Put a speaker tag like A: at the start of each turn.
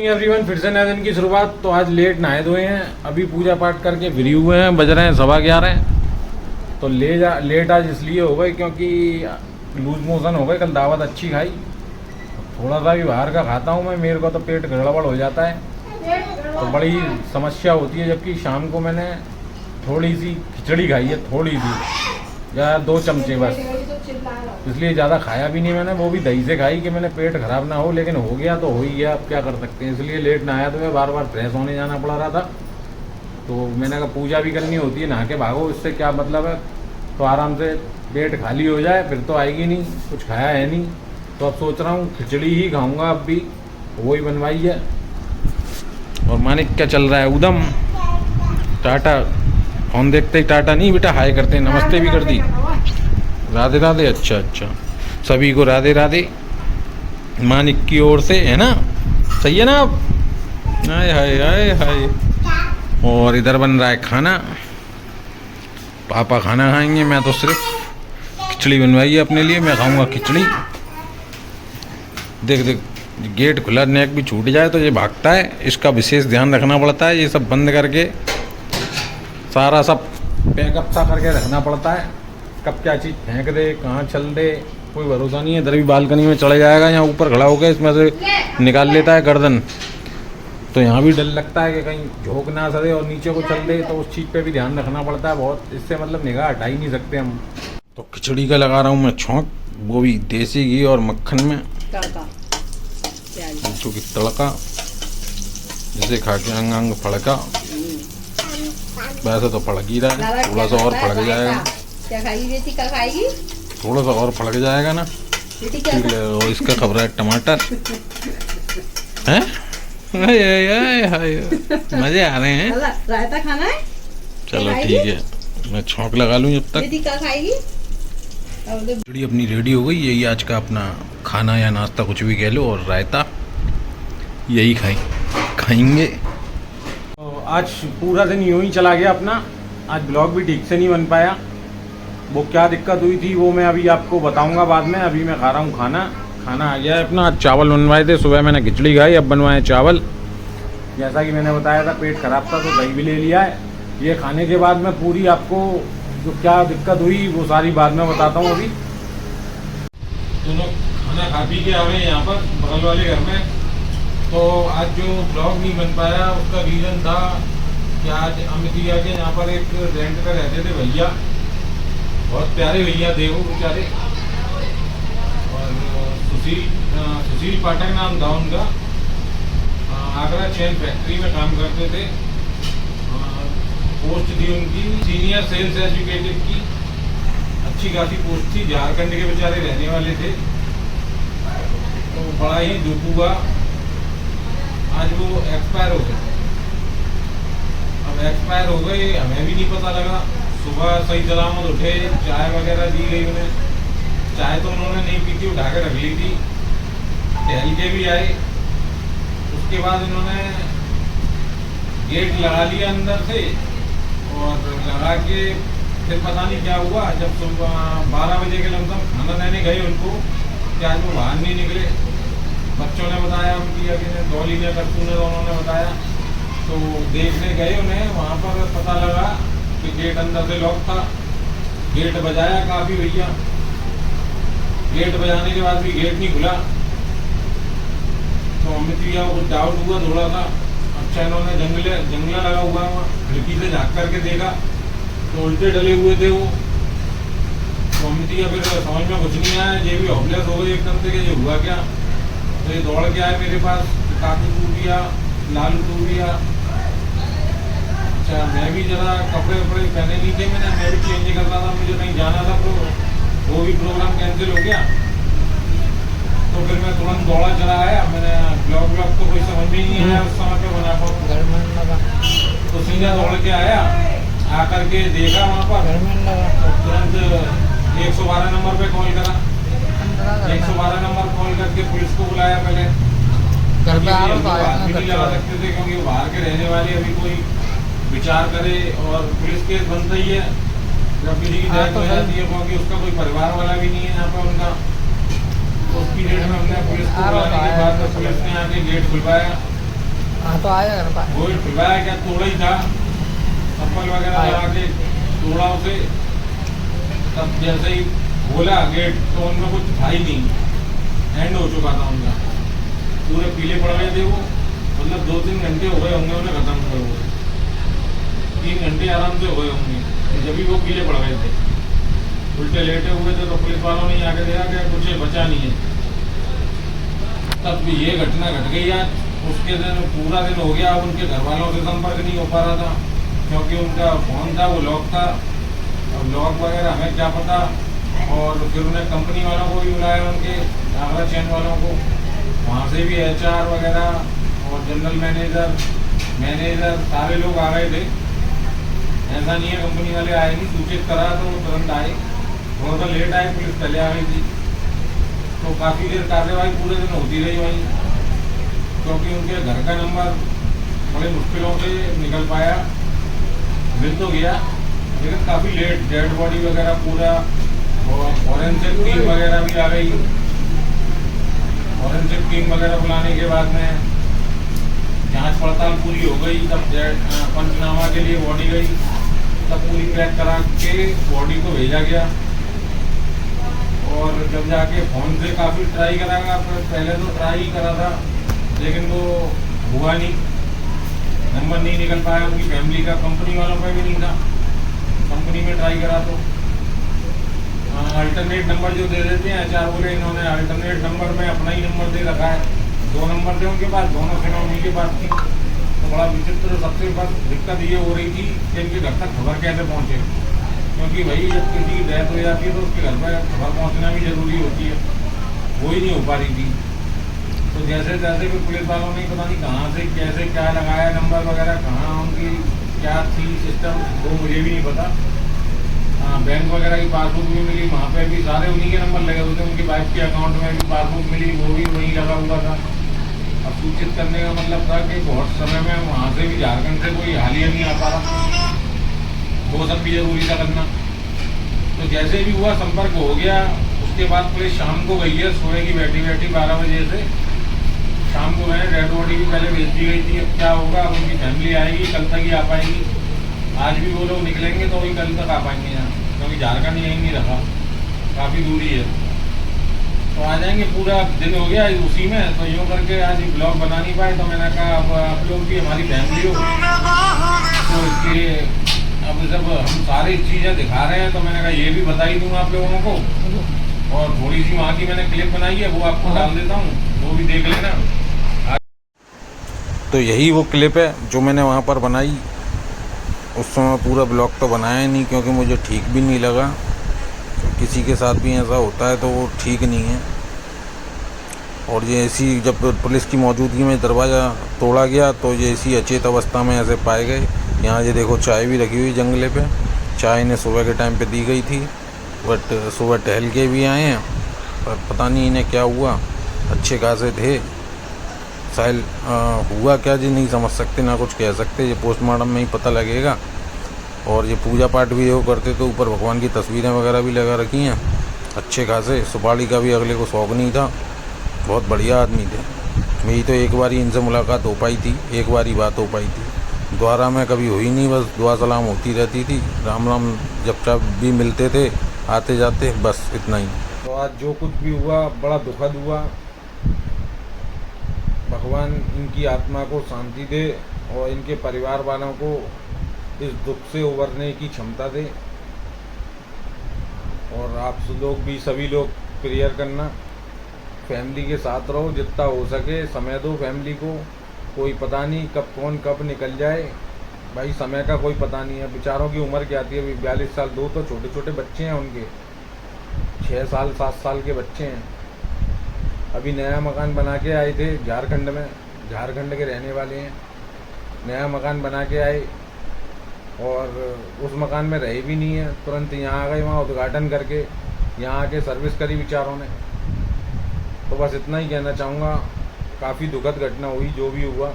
A: Morning everyone, फिर से नए दिन की शुरुआत। तो आज लेट नहाए धोए हैं, अभी पूजा पाठ करके फ्री हुए हैं, बज रहे हैं 11:15। तो लेट आज इसलिए हो गए क्योंकि लूज मोशन हो गए। कल दावत अच्छी खाई, थोड़ा सा भी बाहर का खाता हूँ मैं, मेरे को तो पेट गड़बड़ हो जाता है, तो बड़ी समस्या होती है। जबकि शाम को मैंने थोड़ी सी खिचड़ी खाई है, थोड़ी सी या 2 चमचे बस, इसलिए ज़्यादा खाया भी नहीं मैंने। वो भी दही से खाई कि मैंने पेट ख़राब ना हो, लेकिन हो गया तो हो ही गया, अब क्या कर सकते हैं। इसलिए लेट ना आया, तो मैं बार बार फ्रेश होने जाना पड़ रहा था। तो मैंने कहा पूजा भी करनी होती है, नहा के भागो, इससे क्या मतलब है। तो आराम से पेट खाली हो जाए, फिर तो आएगी नहीं, कुछ खाया है नहीं। तो अब सोच रहा हूँ खिचड़ी ही खाऊँगा, अब भी वही बनवाई है। और मानिक क्या चल रहा है, उदम टाटा फोन देखते ही टाटा नहीं बेटा हाय करते हैं, नमस्ते भी कर दी, राधे राधे। अच्छा अच्छा, सभी को राधे राधे मानिक की ओर से, है ना, सही है ना। अब हाय हाय हाय हाय। और इधर बन रहा है खाना, पापा खाना खाएंगे, मैं तो सिर्फ खिचड़ी बनवाई है अपने लिए, मैं खाऊंगा खिचड़ी। देख देख, गेट खुला, नेक भी छूट जाए तो ये भागता है, इसका विशेष ध्यान रखना पड़ता है। ये सब बंद करके सारा सब पैकअप सा करके रखना पड़ता है, कब क्या चीज़ फेंक दे, कहाँ चल दे, कोई भरोसा नहीं है। इधर भी बालकनी में चले जाएगा, यहाँ ऊपर खड़ा होकर इसमें से निकाल लेता है गर्दन, तो यहाँ भी डर लगता है कि कहीं झोंक ना सके और नीचे को चल दे, तो उस चीज़ पे भी ध्यान रखना पड़ता है बहुत। इससे मतलब निगाह हटा ही नहीं सकते हम। तो खिचड़ी का लगा रहा हूँ मैं छौंक, वो भी देसी घी और मक्खन में, चूँकि तड़का जिसे खा के अंग अंग फड़का। वैसे तो फड़क ही रहा है, थोड़ा सा और फड़क जाएगा।
B: क्या खाएगी बेटी, क्या खाएगी?
A: थोड़ा सा और फड़क जाएगा ना, ठीक है। और इसका खबर है टमाटर है, मजे आ रहे हैं।
B: रायता खाना है,
A: चलो ठीक है, मैं छौंक लगा लूँ जब तक।
B: बेटी क्या खाएगी?
A: खिचड़ी अपनी रेडी हो गई, यही आज का अपना खाना या नाश्ता कुछ भी कह लो, और रायता यही खाएंगे। तो आज पूरा दिन यूं ही चला गया अपना, आज ब्लॉग भी ठीक से नहीं बन पाया। वो क्या दिक्कत हुई थी वो मैं अभी आपको बताऊंगा बाद में। अभी मैं खा रहा हूँ खाना आ गया है अपना। आज चावल बनवाए थे, सुबह मैंने खिचड़ी खाई, अब बनवाए चावल। जैसा कि मैंने बताया था पेट खराब था तो दही भी ले लिया है। ये खाने के बाद मैं पूरी आपको जो क्या दिक्कत हुई वो सारी बाद में बताता हूँ। अभी दोनों खाना खा पी के आ गए यहाँ पर बगल वाले घर में। तो आज जो ब्लॉग नहीं बन पाया उसका रीज़न था कि आज अमितिया के यहाँ पर एक रेंट पे रहते थे भैया, बहुत प्यारे भैया थे वो बेचारे, और सुशील पाठक नाम था उनका। आगरा चेन फैक्ट्री में काम करते थे, पोस्ट थी उनकी सीनियर सेल्स एजुकेटिव की, अच्छी खासी पोस्ट थी। झारखंड के बेचारे रहने वाले थे, तो बड़ा ही दुख हुआ, आज वो एक्सपायर हो गए। अब एक्सपायर हो गए, हमें भी नहीं पता लगा। सुबह सही सलामत उठे, चाय वगैरह दी गई उन्हें, चाय तो उन्होंने नहीं पी थी, उठा के रख ली थी। टहल के भी आए, उसके बाद उन्होंने गेट लगा लिया अंदर से, और लगा के फिर पता नहीं क्या हुआ। जब सुबह 12 बजे के लगभग खाना देने गए उनको, कि आज वो बाहर नहीं निकले। बच्चों ने बताया, उनकी अभी ने डॉली ने करतू ने दोनों ने बताया, तो देखने गए उन्हें। वहाँ पर पता लगा कि गेट अंदर से लॉक था। गेट बजाया काफ़ी भैया, गेट बजाने के बाद भी गेट नहीं खुला। तो अमित भैया को डाउट हुआ थोड़ा सा। अच्छा, इन्होंने जंगला लगा हुआ है वहाँ, खिड़की से झाँक करके देखा तो उल्टे डले हुए थे वो। तो अमित भैया फिर समझ में कुछ नहीं आया, ये भी होपलेस हो गए एकदम से कि ये हुआ क्या। तो ये दौड़ के आए मेरे पास, काकू टूट गया, लालू टूट गया। अच्छा, मैं भी जरा कपड़े वपड़े पहने नहीं थे मैंने, मैं भी चेंज कर रहा था, मुझे कहीं जाना था, तो वो भी प्रोग्राम कैंसिल हो गया। तो फिर मैं तुरंत दौड़ा चला आया। मैंने ब्लॉग तो कोई समझ में ही नहीं आया उस समय पे बना पाऊँ, तो सीधा दौड़ के आया, आकर के देखा वहाँ पर, तो तुरंत 112 नंबर पे कॉल करा। 112 नंबर कॉल करके पुलिस को बुलाया। पहले घर पे नहीं लगा सकते थे क्योंकि बाहर के रहने वाले, अभी कोई विचार करे और पुलिस केस बनता ही है जब किसी की डेथ हो जाती है, क्योंकि उसका कोई परिवार वाला भी नहीं है यहाँ पर उनका। तो उसकी डेट में हमने पुलिस को बुलाने के बाद पुलिस ने आके गेट खुलवाया।
C: हाँ तो आया घर पर।
A: वो खुलवाया क्या, तोड़ा ही था, चप्पल वगैरह
C: आया।
A: लगा के तोड़ा उसे। तब जैसे ही बोला गेट तो उनमें कुछ था ही नहीं, एंड हो चुका था उनका, पूरे पीले पड़ गए थे वो। मतलब 2-3 घंटे हो गए होंगे उन्हें खत्म हुए हुए, 3 घंटे आराम से हो गए होंगे जब भी वो पीले पड़ गए थे। उल्टे लेटे हुए थे तो पुलिस वालों ने आके देखा कि कुछ बचा नहीं है। तब भी ये घटना घट गई आज। उसके दिन पूरा दिन हो गया, उनके घर वालों से संपर्क नहीं हो पा रहा था क्योंकि उनका फ़ोन था वो लॉक था, और लॉक वगैरह हमें क्या पता। और फिर उन्हें कंपनी वालों को भी बुलाया, उनके आगरा चैन वालों को, वहाँ से भी HR वगैरह और जनरल मैनेजर सारे लोग आ गए थे। ऐसा नहीं है कंपनी वाले आए नहीं, सूचित करा तो वो तुरंत आए। थोड़ा सा लेट आए, पुलिस पहले आ गई थी, तो काफ़ी देर कार्यवाही पूरे दिन होती रही वहीं, क्योंकि उनके घर का नंबर बड़े मुश्किलों से निकल पाया। मिल तो गया लेकिन काफ़ी लेट, डेड बॉडी वगैरह पूरा, और फॉरेंसिक टीम वगैरह भी आ गई। फॉरेंसिक टीम वगैरह बुलाने के बाद में जांच पड़ताल पूरी हो गई, तब पंचनामा के लिए बॉडी गई, तब पूरी पैक करा के बॉडी को भेजा गया। और जब जाके फ़ोन से काफ़ी ट्राई करा, पहले तो ट्राई करा था लेकिन वो हुआ नहीं, नंबर नहीं निकल पाया उनकी फैमिली का, कंपनी वालों का भी नहीं था। कंपनी में ट्राई करा तो अल्टरनेट नंबर जो दे देते हैं HR बोले, इन्होंने अल्टरनेट नंबर में अपना ही नंबर दे रखा है। 2 नंबर थे उनके पास, दोनों सिम उन्हीं के पास थी। तो बड़ा विचित्र, सबसे बस दिक्कत ये हो रही थी कि इनके घर तक खबर कैसे पहुँचे, क्योंकि भाई जब किसी की डेथ हो जाती है तो उसके घर पर खबर पहुँचना भी ज़रूरी होती है, वो ही नहीं हो पा रही थी। तो जैसे तैसे भी पुलिस वालों ने पता नहीं कहाँ से कैसे क्या लगाया, नंबर वगैरह कहाँ उनकी क्या थी सिस्टम, वो मुझे भी नहीं पता। हाँ, बैंक वगैरह की पासबुक भी मिली, वहाँ पे भी सारे उन्हीं के नंबर लगे हुए थे। उनकी वाइफ के अकाउंट में भी पासबुक मिली, वो भी वहीं लगा हुआ था। अब सूचित करने का मतलब था कि बहुत समय में वहाँ से भी, झारखंड से कोई हालिया नहीं आ पा रहा, वो सब भी जरूरी था करना। तो जैसे भी हुआ संपर्क हो गया। उसके बाद पुलिस शाम को गई है, सुबह की बैठी 12 बजे से शाम को गए। डेड बॉडी भी पहले भेज दी गई थी। अब क्या होगा, अब उनकी फैमिली आएगी, कल तक ही आ पाएंगी। आज भी वो लोग निकलेंगे तो वही कल तक आ पाएंगे यहाँ, क्योंकि झारखंड यहीं नहीं रखा, काफ़ी दूरी है, तो आ जाएंगे। पूरा दिन हो गया उसी में, तो यूँ करके आज ब्लॉग बना नहीं पाए। तो मैंने कहा अब आप लोग भी हमारी फैमिली हो, तो इसके अब जब हम सारी चीज़ें दिखा रहे हैं तो मैंने कहा ये भी बता ही दूँ आप लोगों को। और थोड़ी सी वहाँ की मैंने क्लिप बनाई है, वो आपको डाल देता हूँ, वो भी देख लेना। तो यही वो क्लिप है जो मैंने वहाँ पर बनाई। उस समय पूरा ब्लॉग तो बनाया ही नहीं, क्योंकि मुझे ठीक भी नहीं लगा। किसी के साथ भी ऐसा होता है तो वो ठीक नहीं है। और ये ऐसी, जब पुलिस की मौजूदगी में दरवाज़ा तोड़ा गया तो ये ऐसी अचेत अवस्था में ऐसे पाए गए। यहाँ ये देखो चाय भी रखी हुई जंगले पे, चाय इन्हें सुबह के टाइम पे दी गई थी, बट सुबह टहल के भी आए हैं, पर पता नहीं इन्हें क्या हुआ। अच्छे खासे थे, शायद हुआ क्या जी नहीं समझ सकते, ना कुछ कह सकते, ये पोस्टमार्टम में ही पता लगेगा। और ये पूजा पाठ भी वो करते तो ऊपर भगवान की तस्वीरें वगैरह भी लगा रखी हैं अच्छे खासे। सुपारी का भी अगले को शौक़ नहीं था, बहुत बढ़िया आदमी थे। मेरी तो एक बार ही इनसे मुलाकात हो पाई थी, एक बार ही बात हो पाई थी, दोबारा में कभी हुई नहीं, बस दुआ सलाम होती रहती थी, राम राम जब भी मिलते थे आते जाते, बस इतना ही। तो आज जो कुछ भी हुआ बड़ा दुखद हुआ। भगवान इनकी आत्मा को शांति दे और इनके परिवार वालों को इस दुख से उबरने की क्षमता दे। और आप लोग भी, सभी लोग प्रेयर करना, फैमिली के साथ रहो, जितना हो सके समय दो फैमिली को। कोई पता नहीं कब कौन कब निकल जाए, भाई समय का कोई पता नहीं है। बेचारों की उम्र क्या आती है, अभी 42 साल, 2 तो छोटे छोटे बच्चे हैं उनके, 6 साल 7 साल के बच्चे हैं। अभी नया मकान बना के आए थे झारखंड में, झारखंड के रहने वाले हैं। नया मकान बना के आए और उस मकान में रहे भी नहीं है, तुरंत यहाँ आ गए, वहाँ उद्घाटन करके यहाँ आके सर्विस करी बेचारों ने। तो बस इतना ही कहना चाहूँगा, काफ़ी दुखद घटना हुई जो भी हुआ।